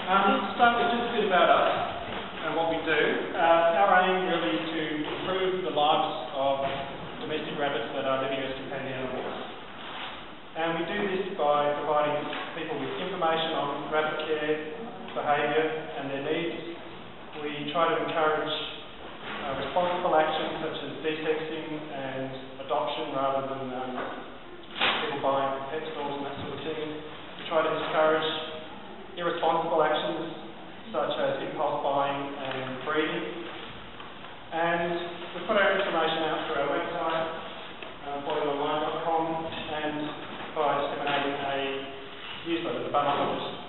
Let's start with just a bit about us and what we do. Our aim really is to improve the lives of domestic rabbits that are living as companion animals. And we do this by providing people with information on rabbit care, behaviour and their needs. We try to encourage responsible actions such as desexing and adoption rather than people buying from pet stores and that sort of thing. We try to discourage irresponsible actions such as impulse buying and breeding. And we put our information out through our website, boydonline.com, and by disseminating a newsletter, the Bundle List.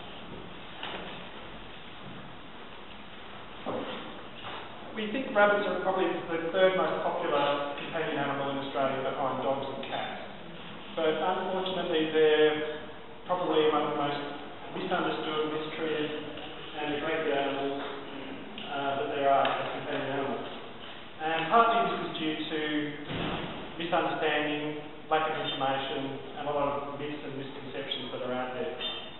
We think rabbits are probably the third most popular companion animal in Australia behind dogs and cats. But unfortunately they're probably one of the most misunderstood, mistreated and neglected animals that there are as companion animals. And partly this is due to misunderstanding, lack of information and a lot of myths and misconceptions that are out there.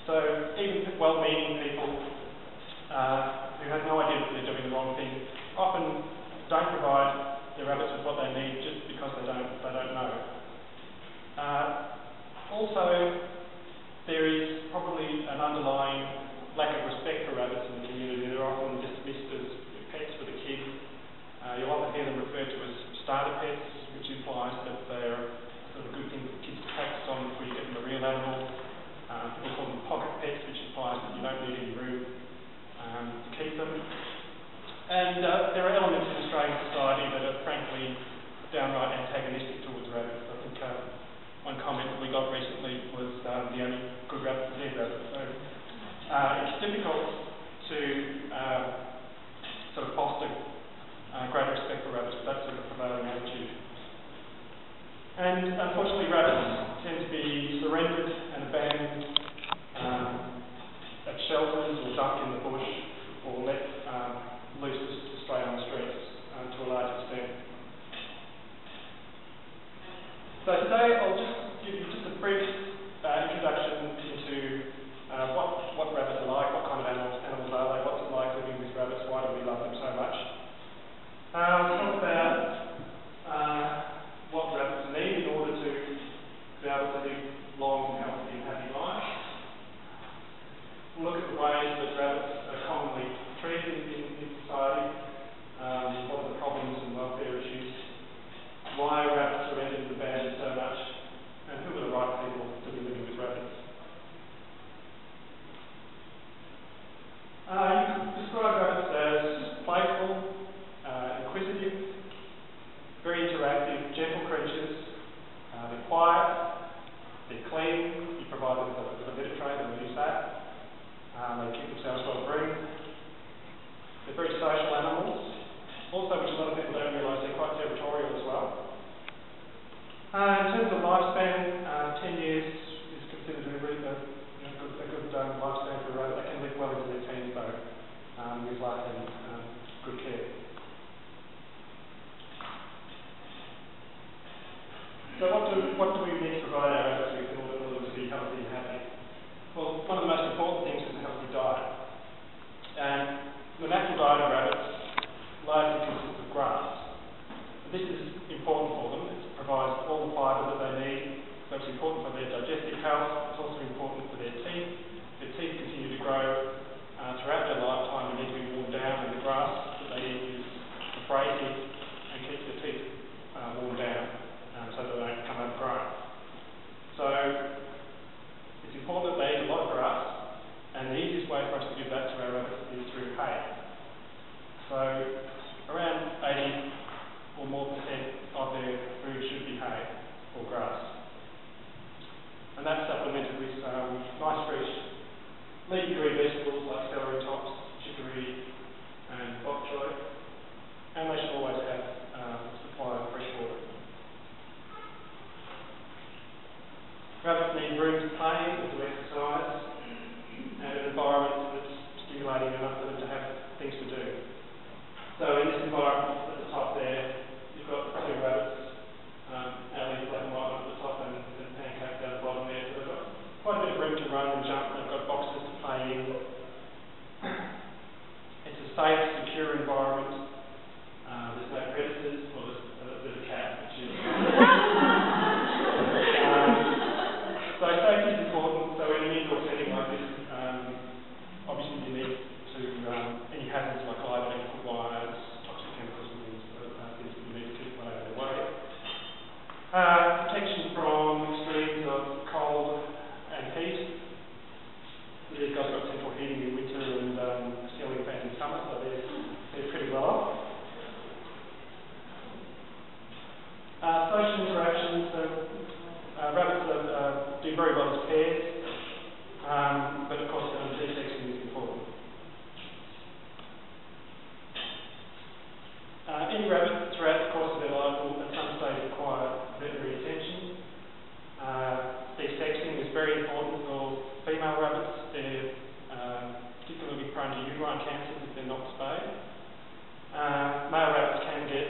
So even well-meaning people who have no idea that they're doing the wrong thing often don't provide their rabbits with what they need just because they don't know. Also, there is probably an underlying lack of respect for rabbits in the community. They're often dismissed as pets for the kids. You'll often hear them referred to as starter pets, which implies that they're sort of a good thing for kids to practice on before you get them a real animal. People call them pocket pets, which implies that you don't need any room to keep them. And there are elements in Australian society that are frankly downright antagonistic towards rabbits. I think one comment that we got recently was the only good rabbit is dead rabbit. So it's difficult to sort of foster greater respect for rabbits with that sort of prevailing attitude. And unfortunately rabbits tend to be surrendered and abandoned at shelters or dumped in the bush or let loose straight on the streets to a large extent. So today I'll just give you just a brief introduction into what rabbits are like, what kind of animals are they, what's it like living with rabbits, why do we love them so much. We'll talk about what rabbits need in order to be able to live long, healthy and happy lives. We'll look at the ways that rabbits are commonly treated in society, what are the problems and welfare issues, why rabbits are ended and abandoned so much, and who are the right people to be living with rabbits. You could describe rabbits as playful, inquisitive, very interactive, gentle creatures. They're quiet, they're clean, you provide them with a litter tray, they'll use that. They keep themselves well groomed. They're very social animals. Also, which a lot of people don't realise, they're quite territorial as well. In terms of lifespan, 10 years is considered a good lifespan for a rabbit. They can live well into their teens though, with luck and good care. So what do we need to provide our rabbits with in order to be healthy and happy? Well, one of the most important things is a healthy diet. And the natural diet of rabbits largely consists of grass. This is important for them. It provides all the fibre that they need. So it's important for their digestive health. It's also important for their teeth. Their teeth continue to grow throughout their lifetime and need to be worn down, and the grass that they eat is abrasive and keeps their teeth worn down so that they don't become overgrown. So it's important that they eat a lot of grass, and the easiest way for us to give that to our rabbits is through hay. So around 80 or more % of their food should be hay or grass. And that's supplemented with nice fresh leafy green vegetables like celery tops, chicory and bok choy. And they should always have a supply of fresh water. Rabbits need room to play or to exercise and an environment that's stimulating enough for them to have things to do. So in this environment at the top there, you've got two rabbits, Allie, black and white, at the top and Pancake down the bottom there. So they've got quite a bit of room to run and jump. They've got boxes to play in. prone to uterine cancers if they're not spayed. Male rabbits can get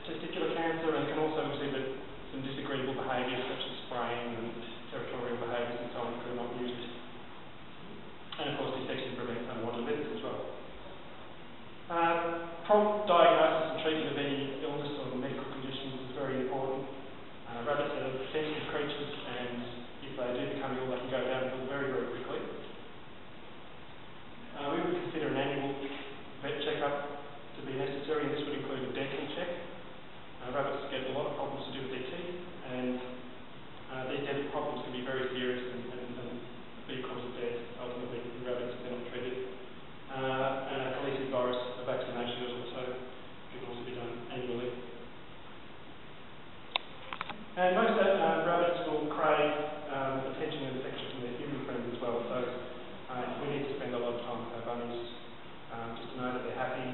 testicular cancer and can also exhibit some disagreeable behaviours such as spraying and territorial behaviours and so on if they're not neutered. And of course, detection prevents unwanted litters as well. Prompt diagnosis and treatment of any illness or medical conditions is very important. Rabbits are sensitive creatures, and if they do become ill, they can go downhill very, very quickly. We would consider an annual vet checkup to be necessary, and this would include a dental check. Rabbits get a lot of problems to do with their teeth, and these dental problems can be very serious and be a cause of death ultimately in rabbits if they're not treated. And a calicivirus vaccination can also be done annually. And most rabbits will crave attention and affection from their human friends as well, so we need to spend a lot of time with our bunnies just to know that they're happy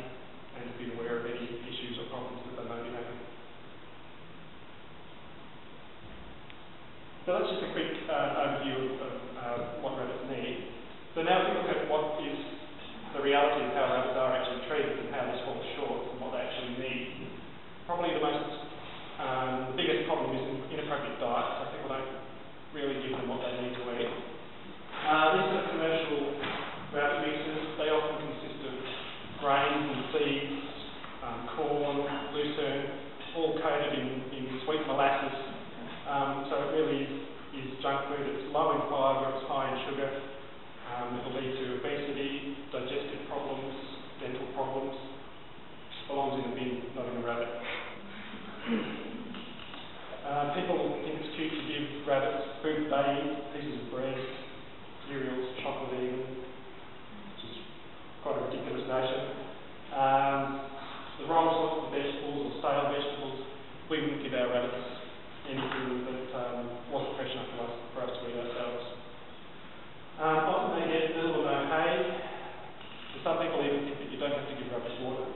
and to be aware of any issues or problems that they may be having. So that's just a quick overview of what rabbits need. So now if we look at what is the reality of how rabbits are actually treated and how this falls short and what they actually need. Probably the biggest problem is inappropriate diet, so people don't really give them what they need to eat. These are commercial rabbit mixes. They often consist of grains and seeds, corn, lucerne, all coated in sweet molasses. So it really is junk food. It's low in fibre, it's high in sugar. It will lead to obesity, digestive problems, dental problems. Belongs in a bin, not in a rabbit. People think it's cute to give rabbits food they eat, pieces of bread, cereals, chocolate even, which is quite a ridiculous notion. The wrong sorts of vegetables or stale vegetables. We wouldn't give our rabbits anything that wasn't fresh enough for us to eat ourselves. Often they get little or no hay. Some people even think that you don't have to give rabbits water.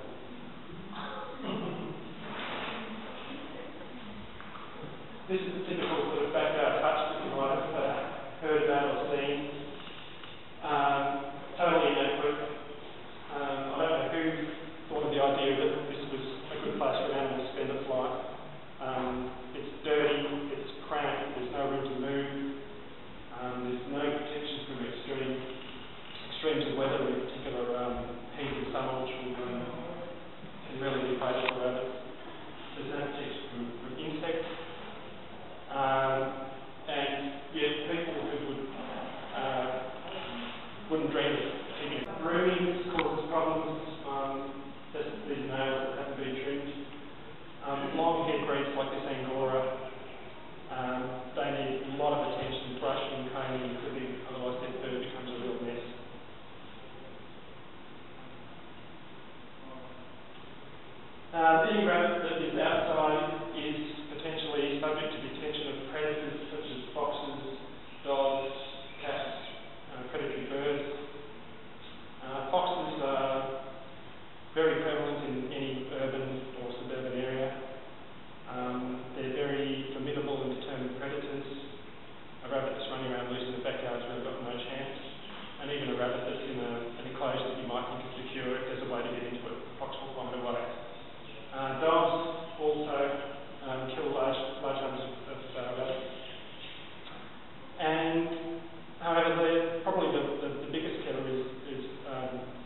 This is the typical sort of backyard hutch that you might have heard about or seen. Totally inadequate. I don't know who thought of the idea that this was a good place for an animal to spend its life. It's dirty, it's cramped, there's no room to move, there's no protection from extremes of weather, in particular heat and summer, which can really be fatal for rabbits. There's no protection from insects, and yet people who wouldn't dream of keeping it. Grooming causes problems. These nails that haven't been trimmed. Long-haired breeds like this Angora, they need a lot of attention, brushing, combing, clipping, otherwise their fur becomes a real mess. Any rabbit that is outside is potentially subject to detection of predators such as foxes, dogs, cats, predatory birds. Foxes are very prevalent in any urban or suburban area. They're very formidable and determined predators. A rabbit that's running around loose in the backyard's really got no chance. And even a rabbit that's in an enclosure that you might think is secure, if there's a way to get into it, the fox will find a way. Dogs also kill large numbers of rabbits. And however, probably the biggest killer is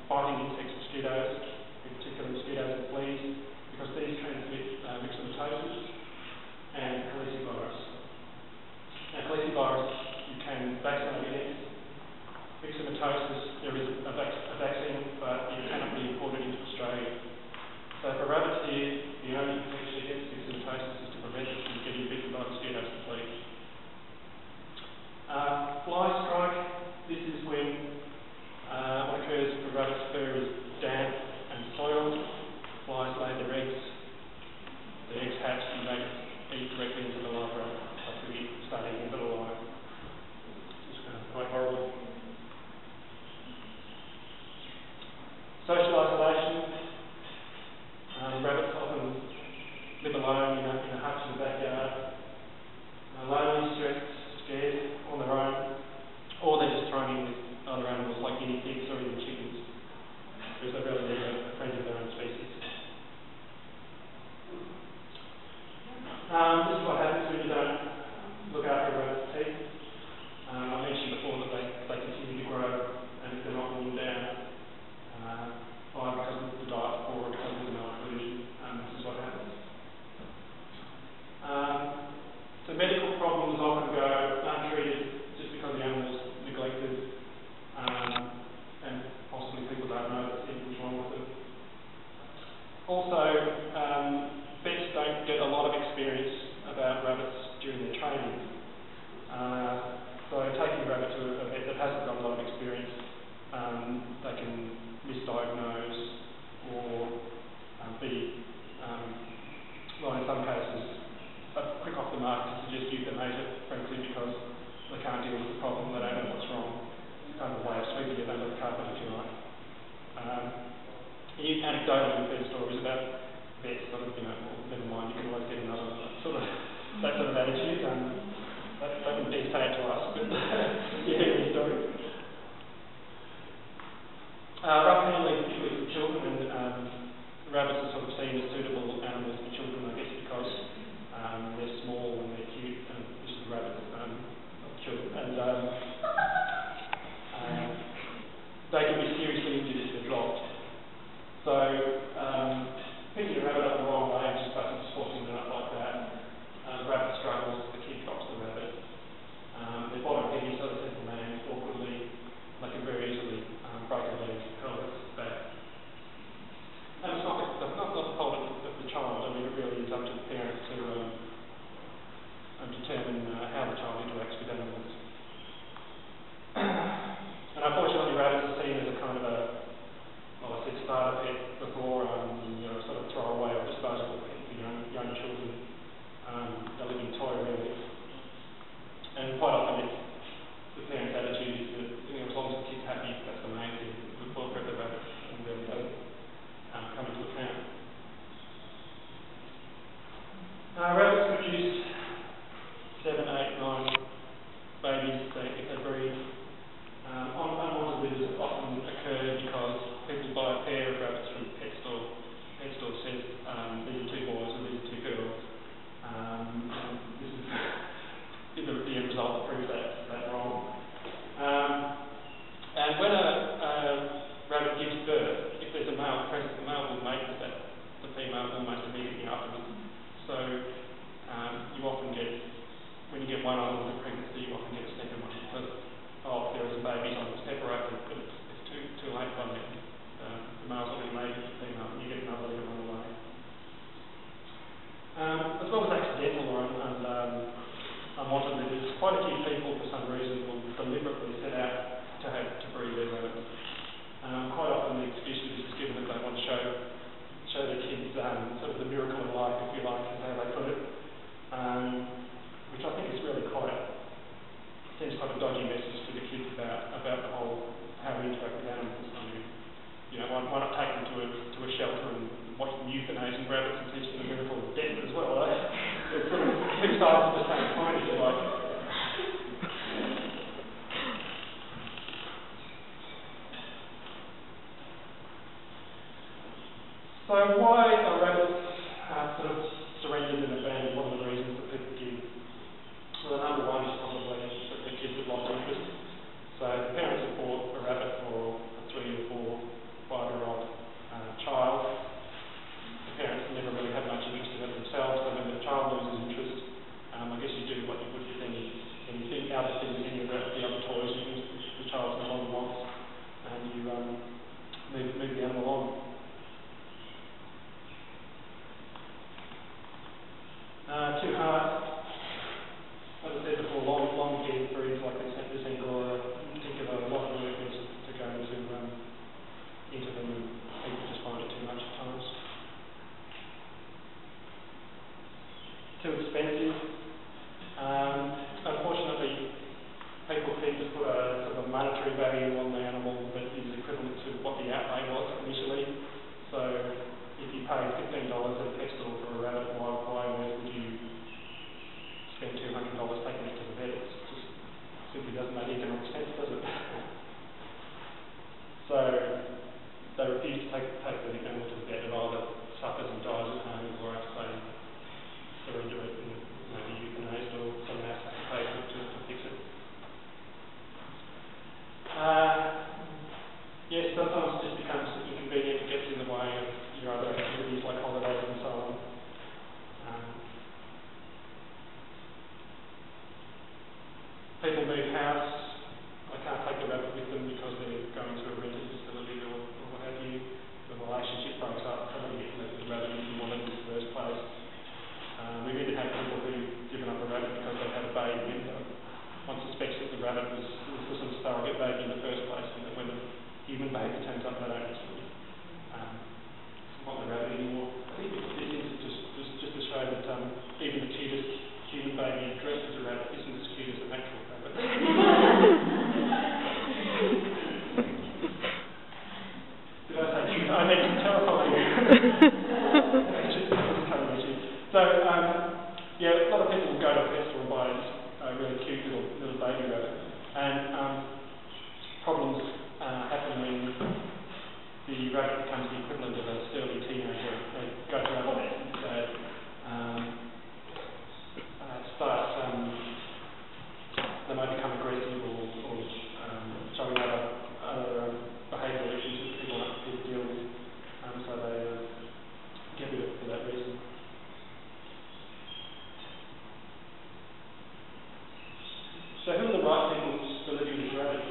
biting insects, mosquitoes, in particular mosquitoes and fleas, because these transmit myxomatosis and calicivirus. Now, calicivirus you can vaccinate against. Myxomatosis, there is a vaccine, but it cannot be imported into Australia. So for rabbits here, the only protection against myxomatosis is to prevent them from getting bitten by mosquitoes and fleas. Fly strike, this is when what occurs if a rabbit's fur is damp and soiled. Flies lay their eggs, the eggs hatch and they eat directly into the live rabbit. Like we start eating it alive. It's quite horrible. Social isolation. Rabbits often live alone in a hutch in the backyard. Lonely, stressed, scared, on their own, or they're just thrown in with other animals like guinea pigs or even chickens. anecdotally, the stories about vets sort of, well, never mind, you can always get another one. That sort of attitude. They wouldn't dare say it to us, but you hear the story. Rough handling, particularly for children, and rabbits are sort of seen as suitable animals for children, I guess, because they're small and they're cute, and this is the rabbit, not cute, and they can be seriously injured if they're dropped. So picking a rabbit up the wrong way, just basically swapping it up like that, the rabbit struggles, the kid drops the rabbit. They're bottom heavy, so they tend to land awkwardly. They can very easily break their legs, pelvis, back. And it's not the fault of the child. I mean, it really is up to the parents to determine how the child interacts with animals. And unfortunately, rabbits are seen as a kind of well, I said starter pet before, sort of throwaway or disposable pet for young children. A living toy, really. And quite often, the parents' attitude is that as long as the kid's happy, that's the main thing. The welfare of the rabbit really doesn't come into account. Rabbits produce 7, 8, 9 babies if they breed. Unwanted litters often occur because people buy a pair of rabbits from the pet store. The pet store says these are 2 boys and these are 2 girls. This is the end result proves that wrong. And when a rabbit gives birth, if there's a male present, the male will mate with the female almost immediately afterwards. So you often get, when you get one onwards of pregnancy, you often get a second one because there is a baby on separated, but it's too late by then. The male's already mated with the female, and you get another litter on the way. As well as accidental or unwanted litters, quite a few people, for some reason, will deliberately set out to breed their rabbits. Quite often the excuse for this is given that they want to show their kids sort of the miracle of life, if you like, is how they put it, which I think is really sends quite a dodgy message to the kids about the whole how we interact with animals. I mean, why not take them to a shelter and watch them euthanizing rabbits and teach them the miracle of death as well? It's sort of two sides of the same coin, if you like. So why are rabbits sort of surrendered and abandoned? One of the reasons that people give. Well, the number one is probably that the kids have lost interest. So the parents have bought a rabbit for a 3 or 4, 5-year-old child. The parents never really have much interest in it themselves, so when the child loses interest, I guess you do what you would with anything, other things, any of the other toys the child no longer wants, and you move the animal on. Too hard. As I said before, long-haired breeds like this Angora in particular rabbit becomes the equivalent of a surly teenager. They go to other methods. They might become aggressive or showing other behavioural issues that people aren't prepared to deal with. So they get rid of it for that reason. So who are the right people for living with rabbits?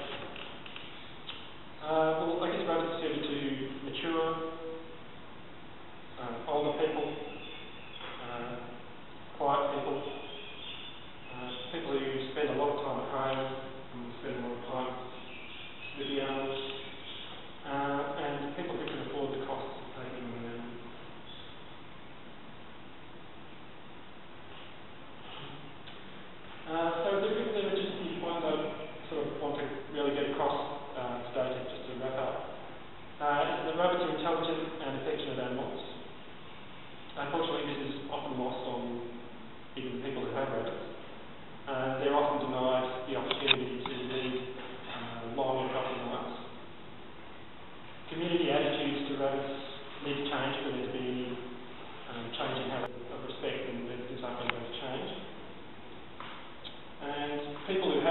Well, I guess rabbits are suited to mature, older people, quiet people, people who spend a lot of time at home and spend a lot of time with the animals, and people who can afford the costs of taking them in. So there are just a few points I sort of want to really get across today, just to wrap up. The rabbits are intelligent and affectionate animals. Unfortunately, this is often lost on even people who have rabbits. They're often denied the opportunity to lead long and healthy lives. Community attitudes to rabbits need to change for there to be any change in habit of respect, and there's nothing going to change. And people who